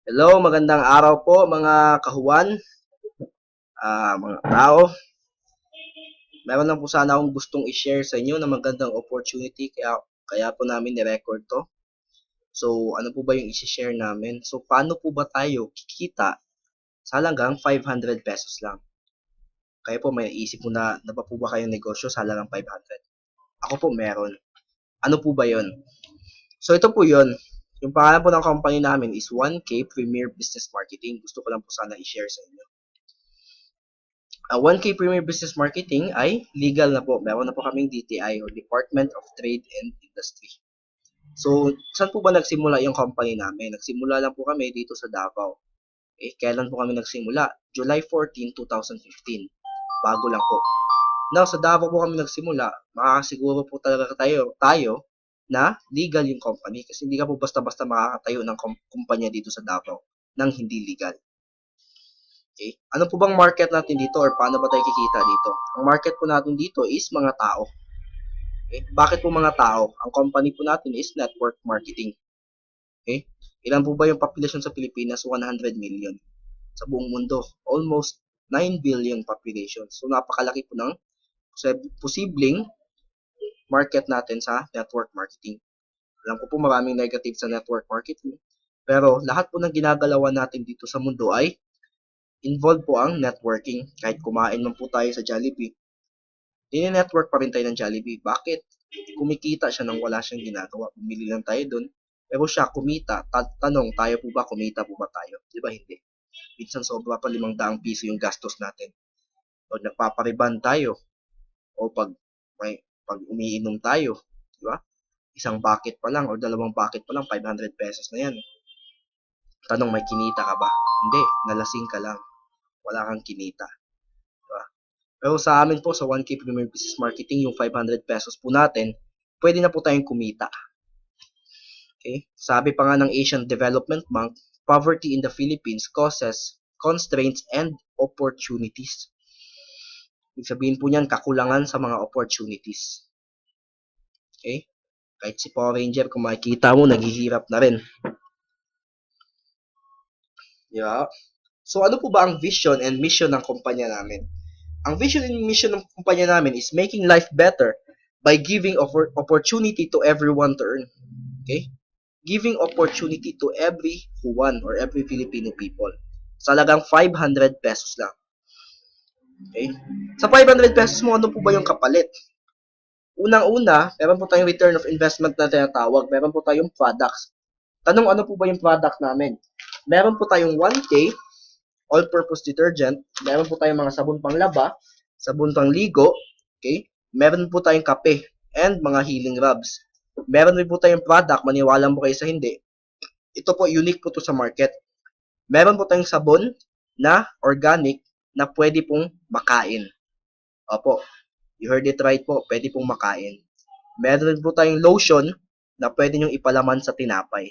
Hello, magandang araw po mga kahuwan, mga tao. Meron lang po sana akong gustong i-share sa inyo na magandang opportunity kaya po namin ni-record to. So, ano po ba yung i-share namin? So, paano po ba tayo kikita sa halagang 500 pesos lang? Kaya po may isip mo na ba po ba kayong negosyo sa halagang 500? Ako po meron. Ano po ba yon? So, ito po yon. Yung pangalan po ng company namin is 1K Premier Business Marketing. Gusto ko lang po sana i-share sa inyo. 1K Premier Business Marketing ay legal na po. Meron na po kaming DTI o Department of Trade and Industry. So, saan po ba nagsimula yung company namin? Nagsimula lang po kami dito sa Davao. Kailan po kami nagsimula? July 14, 2015. Bago lang po. Now, sa Davao po kami nagsimula, makakasiguro po talaga tayo na legal yung company kasi hindi ka po basta-basta makakatayo ng kumpanya dito sa Davao nang hindi legal. Okay? Ano po bang market natin dito or paano ba tayo kikita dito? Ang market po natin dito is mga tao. Okay? Bakit po mga tao? Ang company po natin is network marketing. Okay? Ilan po ba yung population sa Pilipinas? 100 million. Sa buong mundo, almost 9 billion population. So, napakalaki po ng posibleng market natin sa network marketing. Alam ko po maraming negative sa network marketing. Pero lahat po ng ginagalawan natin dito sa mundo ay involved po ang networking. Kahit kumain man po tayo sa Jollibee, network pa rin tayo ng Jollibee. Bakit? Kumikita siya nang wala siyang ginagawa. Bumili lang tayo dun. Pero siya kumita. Tanong, tayo po ba? Kumita po ba tayo? Di ba hindi? Minsan sobra pa 500 piso yung gastos natin. Pag nagpapariban tayo, o pag umiinom tayo, di ba? Isang bucket pa lang o dalawang bucket pa lang, 500 pesos na yan. Tanong, may kinita ka ba? Hindi, nalasing ka lang. Wala kang kinita. Diba? Pero sa amin po, sa 1K Premier Business Marketing, yung 500 pesos po natin, pwede na po tayong kumita. Okay? Sabi pa nga ng Asian Development Bank, poverty in the Philippines causes constraints and opportunities. Ibig sabihin po niyan, kakulangan sa mga opportunities. Okay? Kahit si Power Ranger, kung makikita mo, naghihirap na rin. Yeah. So, ano po ba ang vision and mission ng kumpanya namin? Ang vision and mission ng kumpanya namin is making life better by giving opportunity to everyone to earn. Okay? Giving opportunity to everyone or every Filipino people. Sa halagang 500 pesos lang. Okay? Sa 500 pesos mo, ano po ba yung kapalit? Unang-una, meron po tayong return of investment na tinatawag. Meron po tayong products. Tanong, ano po ba yung product namin? Meron po tayong 1K all-purpose detergent. Meron po tayong mga sabon pang laba, sabon pang ligo, okay? Meron po tayong kape and mga healing rubs. Meron din po tayong product, maniwala mo kayo sa hindi. Ito po, unique po to sa market. Meron po tayong sabon na organic na pwede pong makain. Opo, you heard it right po, pwede pong makain. Meron din po tayong lotion na pwede nyong ipalaman sa tinapay.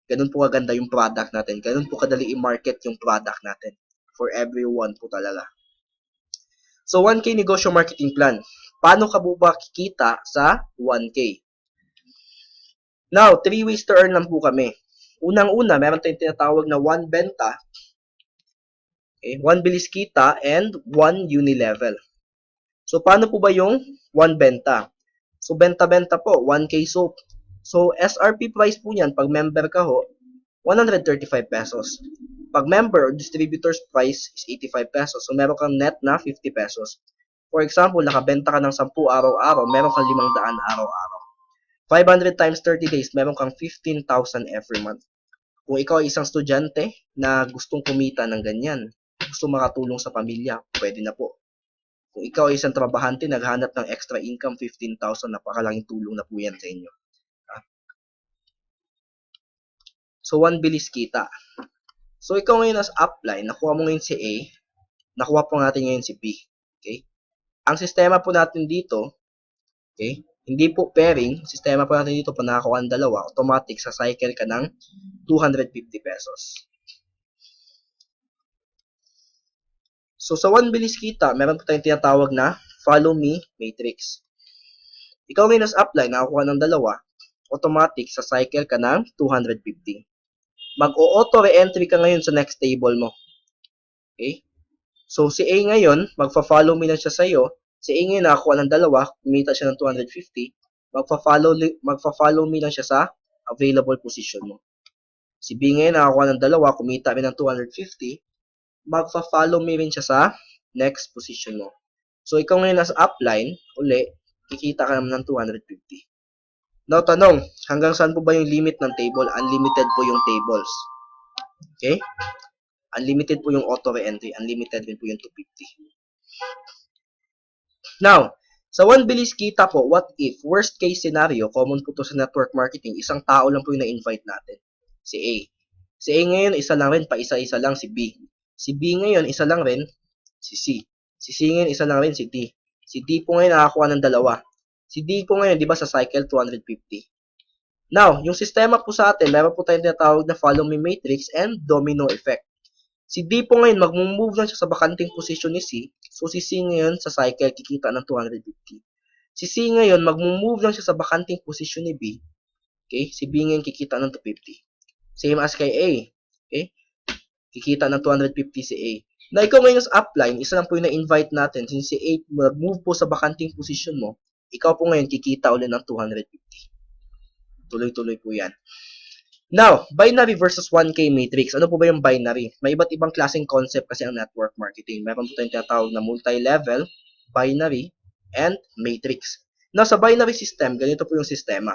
Ganun po kaganda yung product natin. Ganun po kadali i-market yung product natin. For everyone po talaga. So, 1K negosyo marketing plan. Paano ka po ba kikita sa 1K? Now, 3 ways to earn lang po kami. Unang-una, meron tayong tinatawag na 1 benta, 1 bilis kita, and 1 unilevel. So, paano po ba yung 1 benta? So, benta-benta po, 1K soap. So, SRP price po niyan, pag member ka ho, 135 pesos. Pag member or distributor's price is 85 pesos. So, meron kang net na 50 pesos. For example, nakabenta ka ng 10 araw-araw, meron kang 500 araw-araw. 500 times 30 days, meron kang 15,000 every month. Kung ikaw ay isang estudyante na gustong kumita ng ganyan, gusto makatulong sa pamilya, pwede na po. Kung ikaw ay isang trabahante, naghanap ng extra income, 15,000, napakalaking tulong na po yan sa inyo. So, 1 bilis kita. So, ikaw ngayon as upline, nakuha mo ngayon si A, nakuha po natin ngayon si B. Okay? Ang sistema po natin dito, okay, hindi po pairing, sistema po natin dito, pag nakakuha ang dalawa, automatic sa cycle ka ng 250 pesos. So, sa 1 bilis kita, meron po tayong tinatawag na follow me matrix. Ikaw ngayon as upline, nakakuha ng dalawa, automatic sa cycle ka ng 250. mag-auto re-entry ka ngayon sa next table mo. Okay? So, si A ngayon, magfa-follow me lang siya sa'yo. Si A ngayon, nakakuha ng dalawa, kumita siya ng 250. Magfa-follow me lang siya sa available position mo. Si B ngayon, nakakuha ng dalawa, kumita rin ng 250. Magfa-follow me rin siya sa next position mo. So, ikaw ngayon nasa upline, uli, kikita ka naman ng 250. Now, tanong, hanggang saan po ba yung limit ng table? Unlimited po yung tables. Okay? Unlimited po yung auto re-entry. Unlimited din po yung 250. Now, sa one bilis kita po, what if, worst case scenario, common po to sa network marketing, isang tao lang po yung na-invite natin. Si A. Si A ngayon, isa lang rin, pa-isa-isa lang si B. Si B ngayon, isa lang rin, si C. Si C ngayon, isa lang rin, si D. Si D po ngayon, nakakuha ng dalawa. Si D po ngayon, di ba, sa cycle, 250. Now, yung sistema po sa atin, meron po tayong tinatawag na follow me matrix and domino effect. Si D po ngayon, mag-move lang siya sa bakanting position ni C. So, si C ngayon, sa cycle, kikita ng 250. Si C ngayon, mag-move lang siya sa bakanting position ni B. Okay? Si B ngayon, kikita ng 250. Same as kay A. Okay? Kikita ng 250 si A. Na ikaw ngayon sa upline, isa lang po yung na-invite natin. Since si A, mag-move po sa bakanting position mo, ikaw po ngayon, kikita ulit ng 250. Tuloy-tuloy po yan. Now, binary versus 1K matrix. Ano po ba yung binary? May iba't ibang klaseng concept kasi ang network marketing. Meron po tayong tinatawag na multi-level, binary, and matrix. Now, sa binary system, ganito po yung sistema.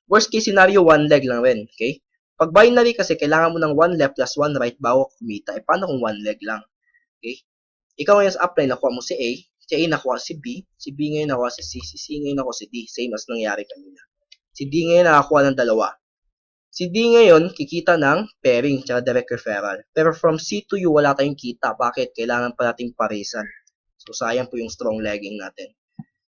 Worst case scenario, one leg lang rin. Okay? Pag binary kasi, kailangan mo ng one left plus one right bago kumita. E paano kung one leg lang? Okay? Ikaw ngayon sa upline, nakuha mo si A. Si A nakuha si B. Si B ngayon nakuha si C. Si C ngayon nakuha si D. Same as nangyari kanina. Si D ngayon nakakuha ng dalawa. Si D ngayon, kikita ng pairing tsaka direct referral. Pero from C to U, wala tayong kita. Bakit? Kailangan pa nating parisan. So, sayang po yung strong legging natin.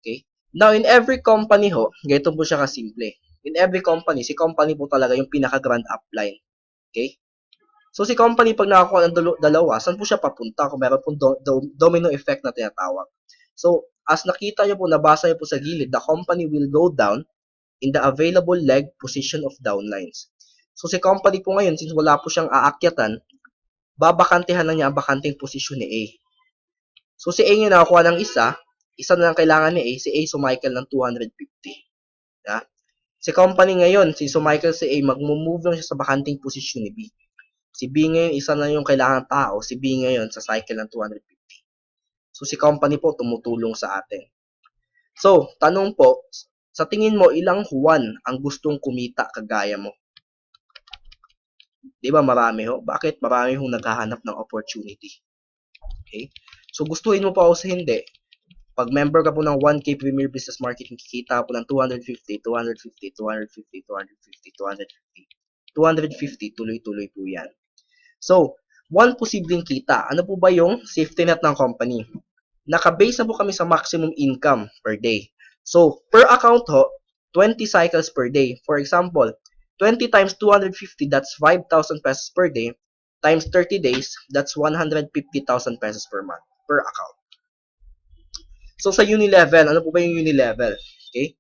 Okay? Now, in every company ho, ganito po siya kasimple. In every company, si company po talaga yung pinaka-grand upline. Okay? So, si company, pag nakakuha ng dalawa, saan po siya papunta? Kung meron pong domino effect na tinatawag. So, as nakita nyo po, nabasa nyo po sa gilid, the company will go down in the available leg position of downlines. So, si company po ngayon, since wala po siyang aakyatan, babakantehan na niya ang bakanting posisyon ni A. So, si A ngayon nakakuha ng isa na lang kailangan ni A, si A sumicle ng 250. Yeah? Si company ngayon, si sumicle si A, mag-move lang siya sa bakanting posisyon ni B. Si B ngayon, isa na yung kailangan tao, si B ngayon sa cycle ng 250. So, si company po tumutulong sa atin. So, tanong po, sa tingin mo, ilang Juan ang gustong kumita kagaya mo? Di ba marami ho? Bakit? Marami hong naghahanap ng opportunity. Okay? So, gustuhin mo pa o sa hindi, pag member ka po ng 1K Premier Business Marketing, kikita po ng 250, 250, 250, 250, 250, 250, tuloy-tuloy po yan. So, one posibleng kita. Ano po ba yung safety net ng company? Naka-base na po kami sa maximum income per day. So, per account ho, 20 cycles per day. For example, 20 times 250, that's 5,000 pesos per day. Times 30 days, that's 150,000 pesos per month, per account. So, sa Unilevel, ano po ba yung Unilevel? Okay?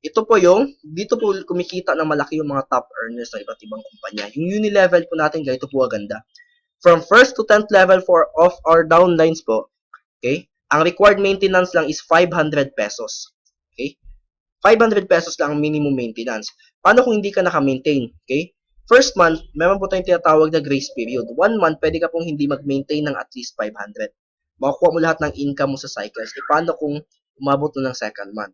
Ito po yung, dito po kumikita ng malaki yung mga top earners ng iba't ibang kumpanya. Yung Unilevel po natin, ganito po aganda. From 1st to 10th level of our downlines po, okay, ang required maintenance lang is 500 pesos. Okay? 500 pesos lang ang minimum maintenance. Paano kung hindi ka naka-maintain? Okay? First month, meron po tayong tinatawag na grace period. 1 month, pwede ka pong hindi mag-maintain ng at least 500. Makukuha mo lahat ng income mo sa cycles. E paano kung umabot na ng second month?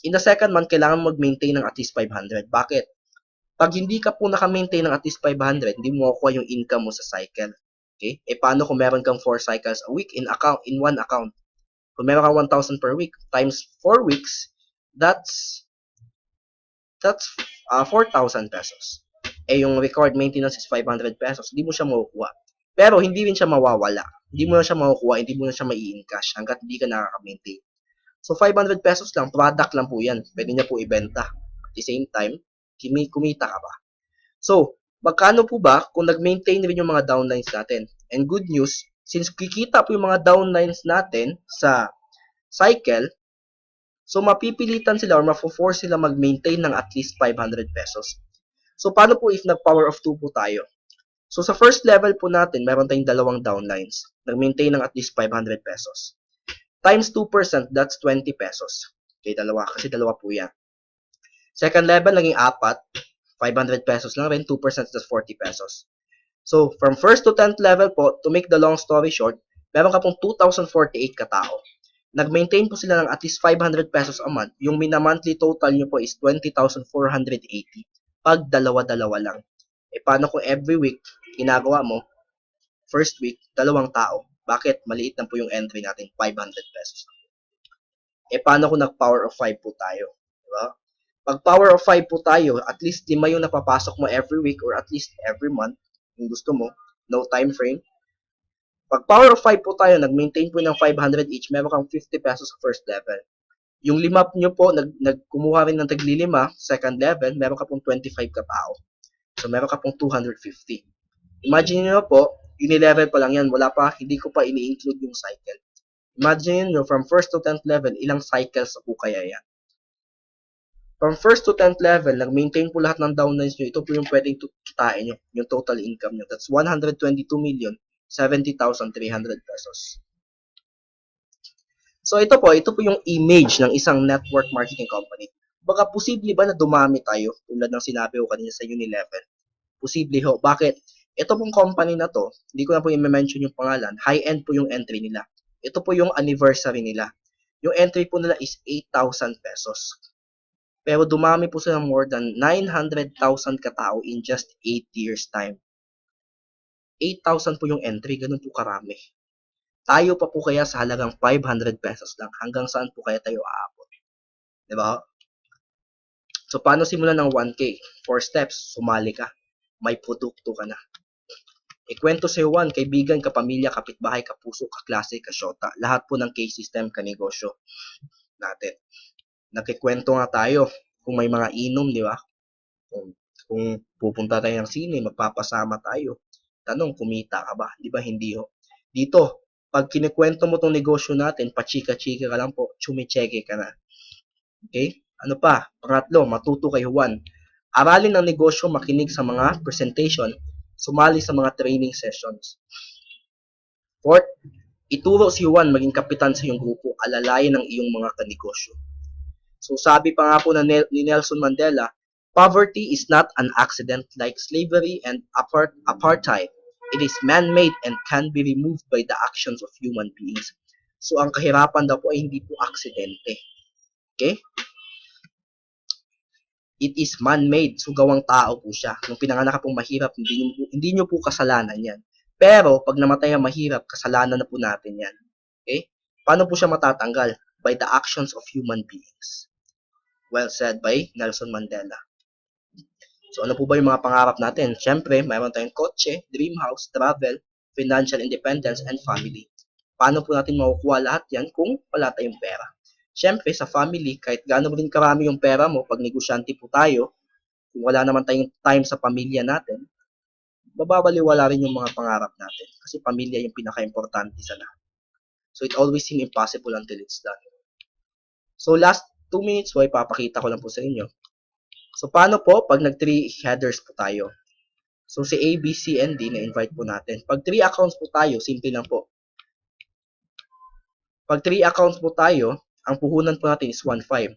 In the second month, kailangan mag-maintain ng at least 500. Bakit? Pag hindi ka po naka-maintain ng at least 500, hindi mo makukuha yung income mo sa cycle. Okay? E paano kung meron kang 4 cycles a week in one account? Kung meron kang 1,000 per week times 4 weeks, that's 4,000 pesos. Eh, yung required maintenance is 500 pesos. Hindi mo siya makukuha. Pero, hindi rin siya mawawala. Hindi mo na siya makukuha, hindi mo na siya mai-encash hanggat hindi ka nakaka-maintain. So, 500 pesos lang, product lang po yan. Pwede niya po ibenta. At the same time, kumita ka pa. So, magkano po ba kung nag-maintain rin yung mga downlines natin? And good news, since kikita po yung mga downlines natin sa cycle, so mapipilitan sila or mafo-force sila mag-maintain ng at least 500 pesos. So, paano po if nag-power of 2 po tayo? So, sa first level po natin, meron tayong dalawang downlines. Nag-maintain ng at least 500 pesos. Times 2%, that's 20 pesos. Okay, dalawa. Kasi dalawa po yan. Second level, naging apat. 500 pesos lang rin. 2%, that's 40 pesos. So, from first to 10th level po, to make the long story short, meron ka pong 2,048 katao. Nag-maintain po sila ng at least 500 pesos a month. Yung mina-monthly total nyo po is 20,480 pag dalawa-dalawa lang. E paano kung every week, ginagawa mo, first week, dalawang tao? Bakit? Maliit lang po yung entry natin, 500 pesos. E paano kung nag-power of 5 po tayo? Diba? Pag power of 5 po tayo, at least 5 yung napapasok mo every week or at least every month, kung gusto mo, no time frame. Pag power of 5 po tayo, nag-maintain po ng 500 each, meron kang 50 pesos sa first level. Yung lima nyo po, nagkumuha rin ng taglilima, second level, meron ka pong 25 katao. So, meron ka pong 250. Imagine nyo po, unilevel pa lang yan, wala pa, hindi ko pa ini-include yung cycle. Imagine nyo, from first to 10th level, ilang cycles po kaya yan? From first to 10th level, nag-maintain po lahat ng downlines nyo, ito po yung pwedeng kitain nyo, yung total income nyo. That's 122,070,300 pesos. So ito po yung image ng isang network marketing company. Baka posible ba na dumami tayo tulad ng sinabi ko kanina sa Unilevel? Posible ho. Bakit? Ito pong company na to, hindi ko na po i-mention yung pangalan, high-end po yung entry nila. Ito po yung anniversary nila. Yung entry po nila is 8,000 pesos. Pero dumami po sila more than 900,000 katao in just 8 years time. 8,000 po yung entry, ganun po karami. Tayo pa po kaya sa halagang 500 pesos lang, hanggang saan po kaya tayo aabot? Diba? So, paano simulan ng 1K? 4 steps, sumali ka. May produkto ka na. Ikwento sa 1, kaibigan, kapamilya, kapitbahay, kapuso, kaklase, kasyota. Lahat po ng K-system, kanegosyo natin. Nakikwento nga tayo kung may mga inom, di ba? Kung pupunta tayo ng sine, magpapasama tayo. Tanong, kumita ka ba? Di ba hindi ho? Dito, pag kinikwento mo tong negosyo natin, pachika-chika ka lang po, chumicheke ka na. Okay? Ano pa? Pangatlo, matuto kay Juan. Aralin ng negosyo, makinig sa mga presentation, sumali sa mga training sessions. Fourth, ituro si Juan maging kapitan sa iyong grupo, alalayan ng iyong mga kanegosyo. So sabi pa nga po ni Nelson Mandela, poverty is not an accident like slavery and apartheid. It is man-made and can be removed by the actions of human beings. So ang kahirapan daw po ay hindi po aksidente. Okay? It is man-made. So gawang tao po siya. Nung pinanganak ka pong mahirap, hindi nyo po kasalanan yan. Pero pag namatay ang mahirap, kasalanan na po natin yan. Okay? Paano po siya matatanggal? By the actions of human beings. Well said by Nelson Mandela. So ano po ba yung mga pangarap natin? Siyempre, mayroon tayong kotse, dream house, travel, financial independence, and family. Paano po natin makukuha lahat yan kung wala tayong pera? Siyempre, sa family, kahit gaano rin karami yung pera mo, pag negosyante po tayo, kung wala naman tayong time sa pamilya natin, mababaliwala rin yung mga pangarap natin. Kasi pamilya yung pinaka-importante sa lahat. So it always seems impossible until it's done. So last 2 minutes, papakita ko lang po sa inyo. So, paano po pag nag-3 headers po tayo? So, si A, B, C, and D, na-invite po natin. Pag 3 accounts po tayo, simple lang po. Pag 3 accounts po tayo, ang puhunan po natin is 1.5.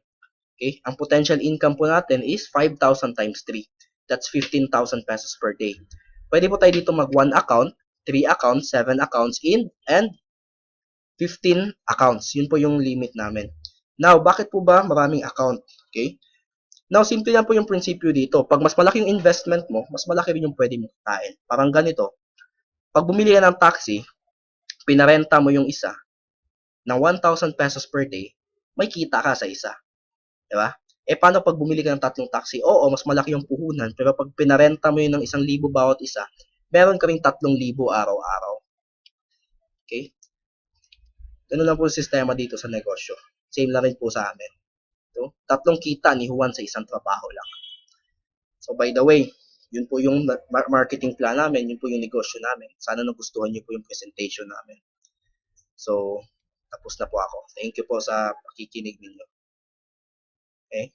Okay? Ang potential income po natin is 5,000 times 3. That's 15,000 pesos per day. Pwede po tayo dito mag 1 account, 3 accounts, 7 accounts, and 15 accounts. Yun po yung limit namin. Now, bakit po ba maraming account? Okay? Now, simple lang po yung prinsipyo dito. Pag mas malaki yung investment mo, mas malaki rin yung pwede mong kitain. Parang ganito. Pag bumili ka ng taxi, pinarenta mo yung isa ng 1,000 pesos per day, may kita ka sa isa. Diba? Paano pag bumili ka ng 3 taxi? Oo, mas malaki yung puhunan. Pero pag pinarenta mo yun ng 1,000 bawat isa, meron ka ring 3,000 araw-araw. Okay? Ganun lang po yung sistema dito sa negosyo. Same na rin po sa amin. So, 3 kita ni Juan sa isang trabaho lang. So, by the way, yun po yung marketing plan namin, yun po yung negosyo namin. Sana nagustuhan niyo po yung presentation namin. So, tapos na po ako. Thank you po sa pakikinig ninyo. Okay?